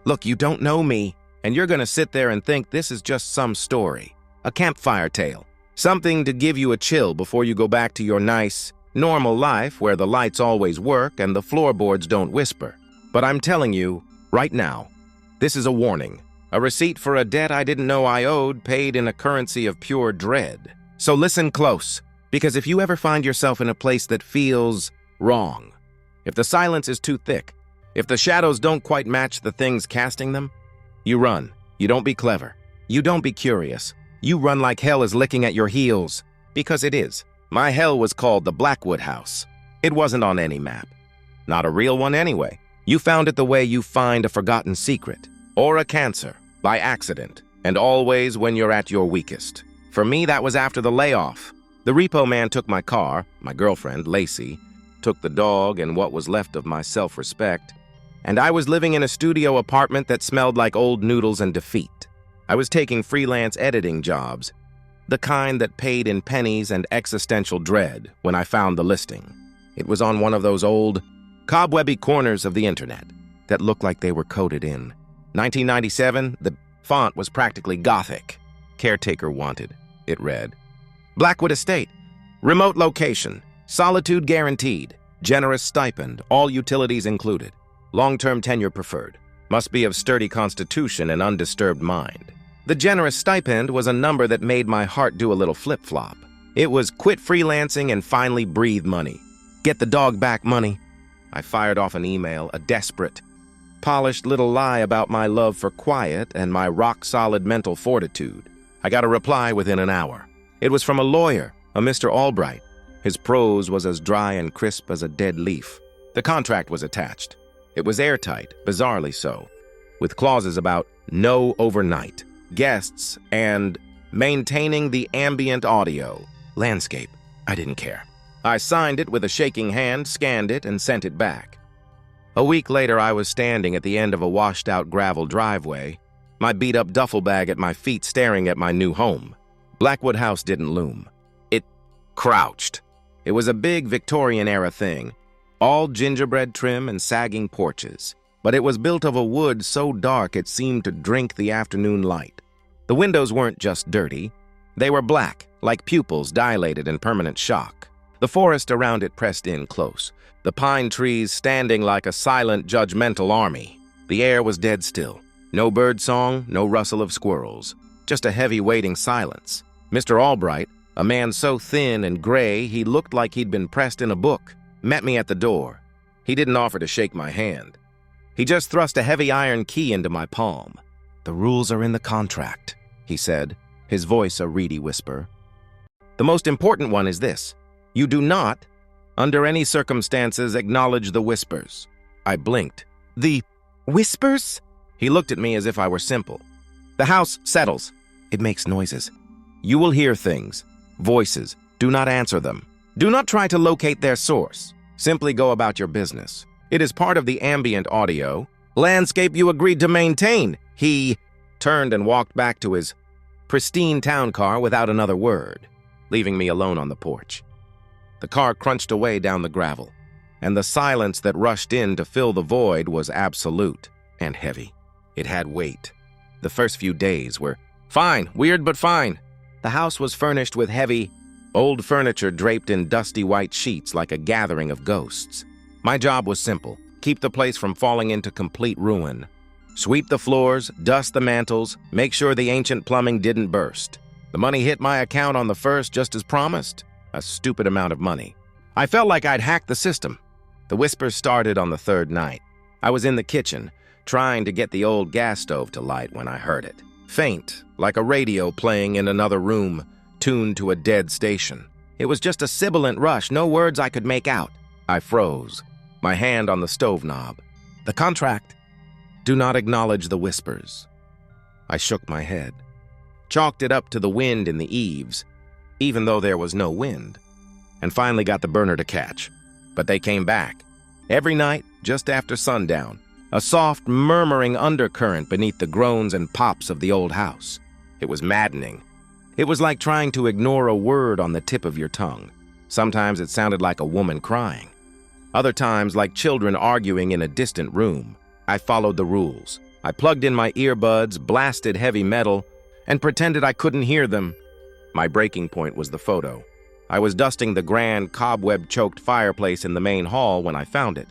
Look, you don't know me, and you're gonna sit there and think this is just some story, a campfire tale, something to give you a chill before you go back to your nice, normal life where the lights always work and the floorboards don't whisper. But I'm telling you, right now, this is a warning. A receipt for a debt I didn't know I owed, paid in a currency of pure dread. So listen close, because if you ever find yourself in a place that feels wrong, if the silence is too thick, if the shadows don't quite match the things casting them, you run. You don't be clever. You don't be curious. You run like hell is licking at your heels, because it is. My hell was called the Blackwood House. It wasn't on any map. Not a real one anyway. You found it the way you find a forgotten secret, or a cancer, by accident, and always when you're at your weakest. For me, that was after the layoff. The repo man took my car, my girlfriend, Lacey, took the dog and what was left of my self-respect, and I was living in a studio apartment that smelled like old noodles and defeat. I was taking freelance editing jobs, the kind that paid in pennies and existential dread when I found the listing. It was on one of those old, cobwebby corners of the internet that looked like they were coded in 1997, the font was practically Gothic. Caretaker wanted, it read. Blackwood Estate. Remote location. Solitude guaranteed. Generous stipend. All utilities included. Long-term tenure preferred. Must be of sturdy constitution and undisturbed mind. The generous stipend was a number that made my heart do a little flip-flop. It was quit freelancing and finally breathe money. Get the dog back money. I fired off an email, a desperate, polished little lie about my love for quiet and my rock-solid mental fortitude. I got a reply within an hour. It was from a lawyer, a Mr. Albright. His prose was as dry and crisp as a dead leaf. The contract was attached. It was airtight, bizarrely so, with clauses about no overnight, guests, and maintaining the ambient audio. Landscape. I didn't care. I signed it with a shaking hand, scanned it, and sent it back. A week later, I was standing at the end of a washed-out gravel driveway, my beat-up duffel bag at my feet staring at my new home. Blackwood House didn't loom. It crouched. It was a big Victorian-era thing, all gingerbread trim and sagging porches, but it was built of a wood so dark it seemed to drink the afternoon light. The windows weren't just dirty. They were black, like pupils dilated in permanent shock. The forest around it pressed in close, the pine trees standing like a silent, judgmental army. The air was dead still. No bird song, no rustle of squirrels. Just a heavy waiting silence. Mr. Albright, a man so thin and gray he looked like he'd been pressed in a book, met me at the door. He didn't offer to shake my hand. He just thrust a heavy iron key into my palm. "The rules are in the contract," he said, his voice a reedy whisper. "The most important one is this. You do not, under any circumstances, acknowledge the whispers." I blinked. "The whispers?" He looked at me as if I were simple. "The house settles. It makes noises. You will hear things, voices. Do not answer them. Do not try to locate their source. Simply go about your business. It is part of the ambient audio. Landscape you agreed to maintain." He turned and walked back to his pristine town car without another word, leaving me alone on the porch. The car crunched away down the gravel, and the silence that rushed in to fill the void was absolute and heavy. It had weight. The first few days were fine, weird but fine. The house was furnished with heavy, old furniture draped in dusty white sheets like a gathering of ghosts. My job was simple: keep the place from falling into complete ruin. Sweep the floors, dust the mantles, make sure the ancient plumbing didn't burst. The money hit my account on the first just as promised. A stupid amount of money. I felt like I'd hacked the system. The whispers started on the third night. I was in the kitchen, trying to get the old gas stove to light when I heard it. Faint, like a radio playing in another room, tuned to a dead station. It was just a sibilant rush, no words I could make out. I froze, my hand on the stove knob. "The contract. Do not acknowledge the whispers." I shook my head, chalked it up to the wind in the eaves, even though there was no wind, and finally got the burner to catch. But they came back. Every night, just after sundown, a soft, murmuring undercurrent beneath the groans and pops of the old house. It was maddening. It was like trying to ignore a word on the tip of your tongue. Sometimes it sounded like a woman crying. Other times, like children arguing in a distant room. I followed the rules. I plugged in my earbuds, blasted heavy metal, and pretended I couldn't hear them. My breaking point was the photo. I was dusting the grand, cobweb-choked fireplace in the main hall when I found it.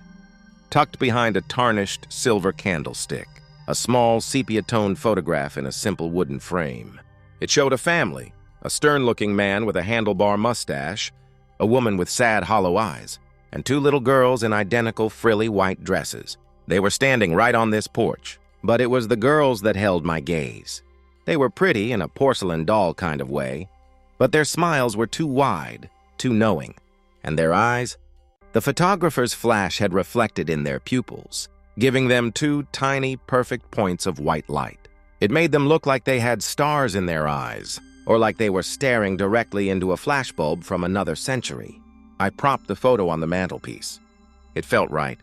Tucked behind a tarnished silver candlestick, a small sepia-toned photograph in a simple wooden frame. It showed a family, a stern-looking man with a handlebar mustache, a woman with sad, hollow eyes, and two little girls in identical frilly white dresses. They were standing right on this porch, but it was the girls that held my gaze. They were pretty in a porcelain doll kind of way, but their smiles were too wide, too knowing, and their eyes, the photographer's flash had reflected in their pupils, giving them two tiny, perfect points of white light. It made them look like they had stars in their eyes, or like they were staring directly into a flashbulb from another century. I propped the photo on the mantelpiece. It felt right.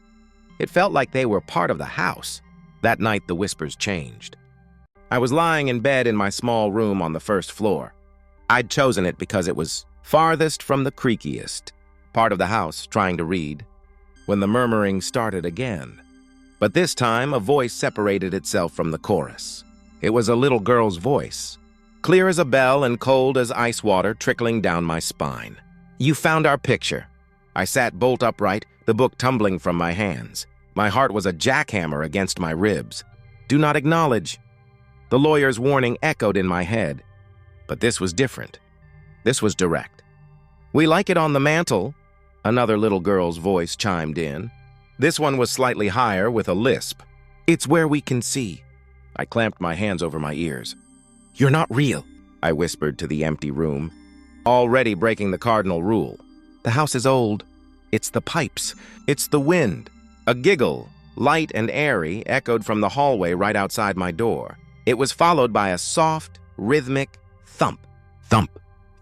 It felt like they were part of the house. That night, the whispers changed. I was lying in bed in my small room on the first floor. I'd chosen it because it was farthest from the creakiest part of the house, trying to read, when the murmuring started again. But this time, a voice separated itself from the chorus. It was a little girl's voice, clear as a bell and cold as ice water trickling down my spine. "You found our picture." I sat bolt upright, the book tumbling from my hands. My heart was a jackhammer against my ribs. "Do not acknowledge." The lawyer's warning echoed in my head. But this was different. This was direct. "We like it on the mantel," another little girl's voice chimed in. This one was slightly higher with a lisp. "It's where we can see." I clamped my hands over my ears. "You're not real," I whispered to the empty room, already breaking the cardinal rule. "The house is old. It's the pipes. It's the wind." A giggle, light and airy, echoed from the hallway right outside my door. It was followed by a soft, rhythmic thump, thump,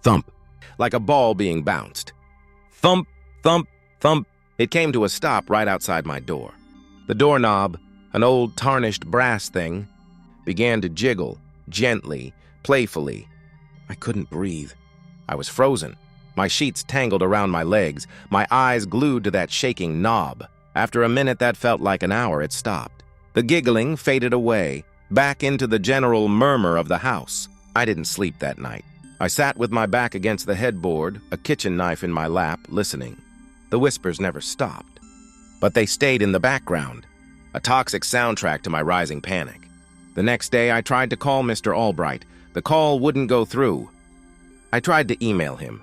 thump, like a ball being bounced. Thump, thump, thump. It came to a stop right outside my door. The doorknob, an old tarnished brass thing, began to jiggle, gently, playfully. I couldn't breathe. I was frozen. My sheets tangled around my legs, my eyes glued to that shaking knob. After a minute that felt like an hour, it stopped. The giggling faded away, back into the general murmur of the house. I didn't sleep that night. I sat with my back against the headboard, a kitchen knife in my lap, listening. The whispers never stopped. But they stayed in the background, a toxic soundtrack to my rising panic. The next day, I tried to call Mr. Albright. The call wouldn't go through. I tried to email him.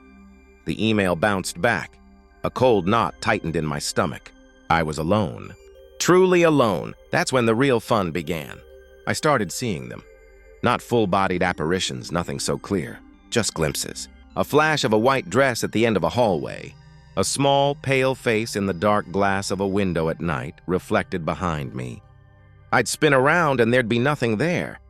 The email bounced back. A cold knot tightened in my stomach. I was alone. Truly alone. That's when the real fun began. I started seeing them. Not full-bodied apparitions, nothing so clear. Just glimpses. A flash of a white dress at the end of a hallway. A small, pale face in the dark glass of a window at night, reflected behind me. I'd spin around and there'd be nothing there.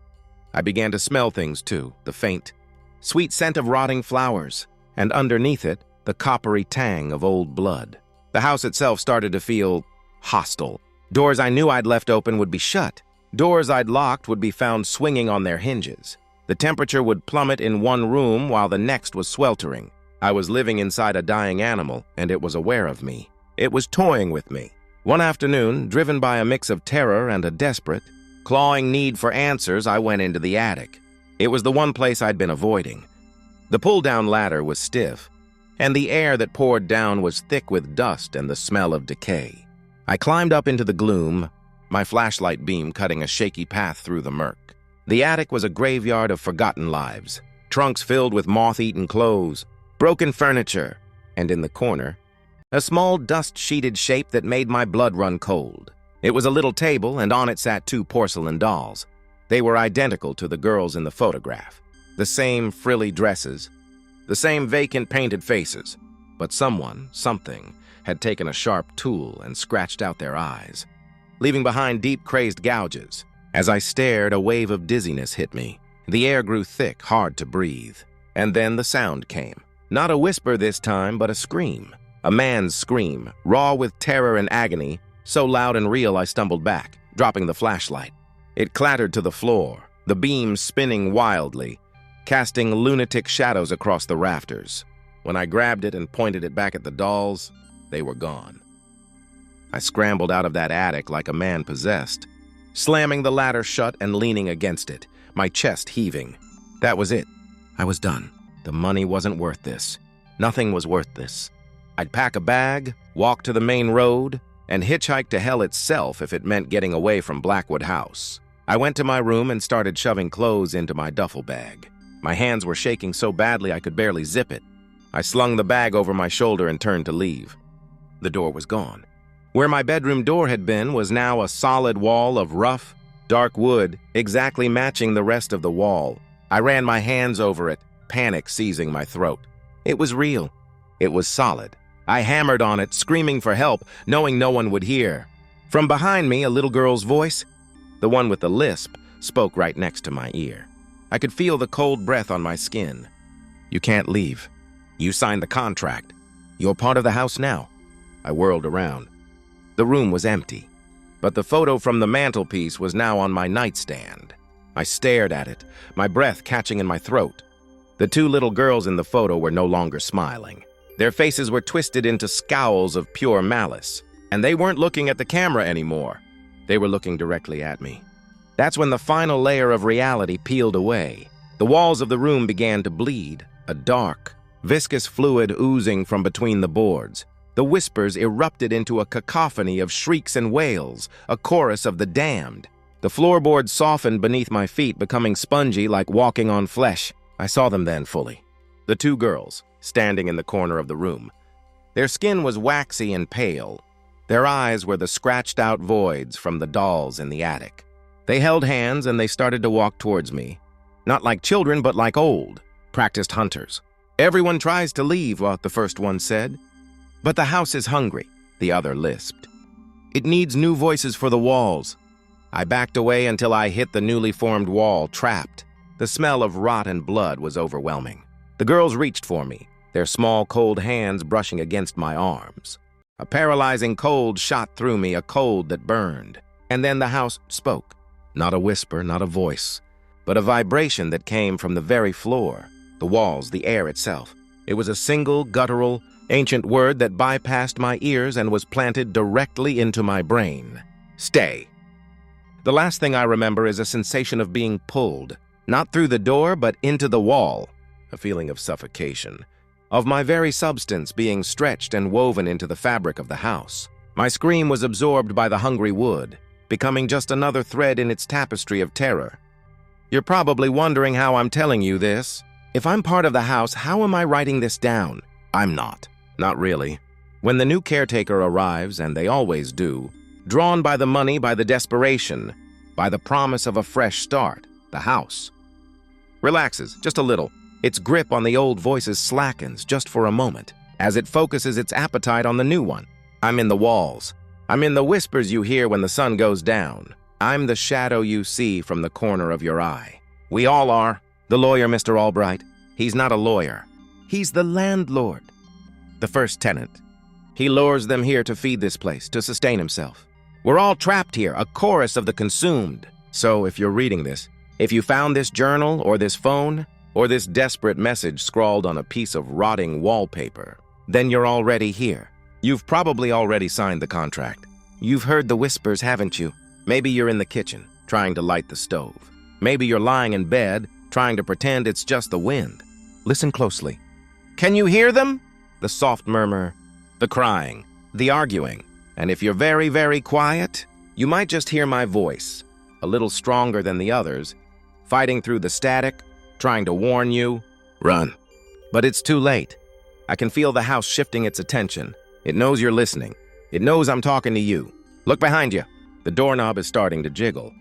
I began to smell things too, the faint, sweet scent of rotting flowers, and underneath it, the coppery tang of old blood. The house itself started to feel hostile. Doors I knew I'd left open would be shut. Doors I'd locked would be found swinging on their hinges. The temperature would plummet in one room while the next was sweltering. I was living inside a dying animal, and it was aware of me. It was toying with me. One afternoon, driven by a mix of terror and a desperate, clawing need for answers, I went into the attic. It was the one place I'd been avoiding. The pull-down ladder was stiff, and the air that poured down was thick with dust and the smell of decay. I climbed up into the gloom, my flashlight beam cutting a shaky path through the murk. The attic was a graveyard of forgotten lives, trunks filled with moth-eaten clothes, broken furniture, and in the corner, a small dust-sheeted shape that made my blood run cold. It was a little table, and on it sat two porcelain dolls. They were identical to the girls in the photograph. The same frilly dresses, the same vacant painted faces, but something, had taken a sharp tool and scratched out their eyes, leaving behind deep crazed gouges. As I stared, a wave of dizziness hit me. The air grew thick, hard to breathe. And then the sound came. Not a whisper this time, but a scream. A man's scream, raw with terror and agony, so loud and real I stumbled back, dropping the flashlight. It clattered to the floor, the beam spinning wildly, casting lunatic shadows across the rafters. When I grabbed it and pointed it back at the dolls, they were gone. I scrambled out of that attic like a man possessed, slamming the ladder shut and leaning against it, my chest heaving. That was it. I was done. The money wasn't worth this. Nothing was worth this. I'd pack a bag, walk to the main road, and hitchhike to hell itself if it meant getting away from Blackwood House. I went to my room and started shoving clothes into my duffel bag. My hands were shaking so badly I could barely zip it. I slung the bag over my shoulder and turned to leave. The door was gone. Where my bedroom door had been was now a solid wall of rough, dark wood, exactly matching the rest of the wall. I ran my hands over it, panic seizing my throat. It was real. It was solid. I hammered on it, screaming for help, knowing no one would hear. From behind me, a little girl's voice, the one with the lisp, spoke right next to my ear. I could feel the cold breath on my skin. "You can't leave. You signed the contract. You're part of the house now." I whirled around. The room was empty, but the photo from the mantelpiece was now on my nightstand. I stared at it, my breath catching in my throat. The two little girls in the photo were no longer smiling. Their faces were twisted into scowls of pure malice, and they weren't looking at the camera anymore. They were looking directly at me. That's when the final layer of reality peeled away. The walls of the room began to bleed, a dark, viscous fluid oozing from between the boards. The whispers erupted into a cacophony of shrieks and wails, a chorus of the damned. The floorboards softened beneath my feet, becoming spongy like walking on flesh. I saw them then fully. The two girls, standing in the corner of the room. Their skin was waxy and pale. Their eyes were the scratched-out voids from the dolls in the attic. They held hands and they started to walk towards me. Not like children, but like old, practiced hunters. "Everyone tries to leave," the first one said. "But the house is hungry," the other lisped. "It needs new voices for the walls." I backed away until I hit the newly formed wall, trapped. The smell of rot and blood was overwhelming. The girls reached for me, their small, cold hands brushing against my arms. A paralyzing cold shot through me, a cold that burned. And then the house spoke. Not a whisper, not a voice, but a vibration that came from the very floor, the walls, the air itself. It was a single, guttural, ancient word that bypassed my ears and was planted directly into my brain. "Stay." The last thing I remember is a sensation of being pulled, not through the door, but into the wall, a feeling of suffocation, of my very substance being stretched and woven into the fabric of the house. My scream was absorbed by the hungry wood, becoming just another thread in its tapestry of terror. You're probably wondering how I'm telling you this. If I'm part of the house, how am I writing this down? I'm not. Not really. When the new caretaker arrives, and they always do, drawn by the money, by the desperation, by the promise of a fresh start, the house relaxes just a little. Its grip on the old voices slackens just for a moment, as it focuses its appetite on the new one. I'm in the walls. I'm in the whispers you hear when the sun goes down. I'm the shadow you see from the corner of your eye. We all are. The lawyer, Mr. Albright. He's not a lawyer. He's the landlord. The first tenant. He lures them here to feed this place, to sustain himself. We're all trapped here, a chorus of the consumed. So if you're reading this, if you found this journal or this phone or this desperate message scrawled on a piece of rotting wallpaper, then you're already here. You've probably already signed the contract. You've heard the whispers, haven't you? Maybe you're in the kitchen, trying to light the stove. Maybe you're lying in bed, trying to pretend it's just the wind. Listen closely. Can you hear them? The soft murmur, the crying, the arguing. And if you're very, very quiet, you might just hear my voice, a little stronger than the others, fighting through the static, trying to warn you, run. But it's too late. I can feel the house shifting its attention. It knows you're listening. It knows I'm talking to you. Look behind you. The doorknob is starting to jiggle.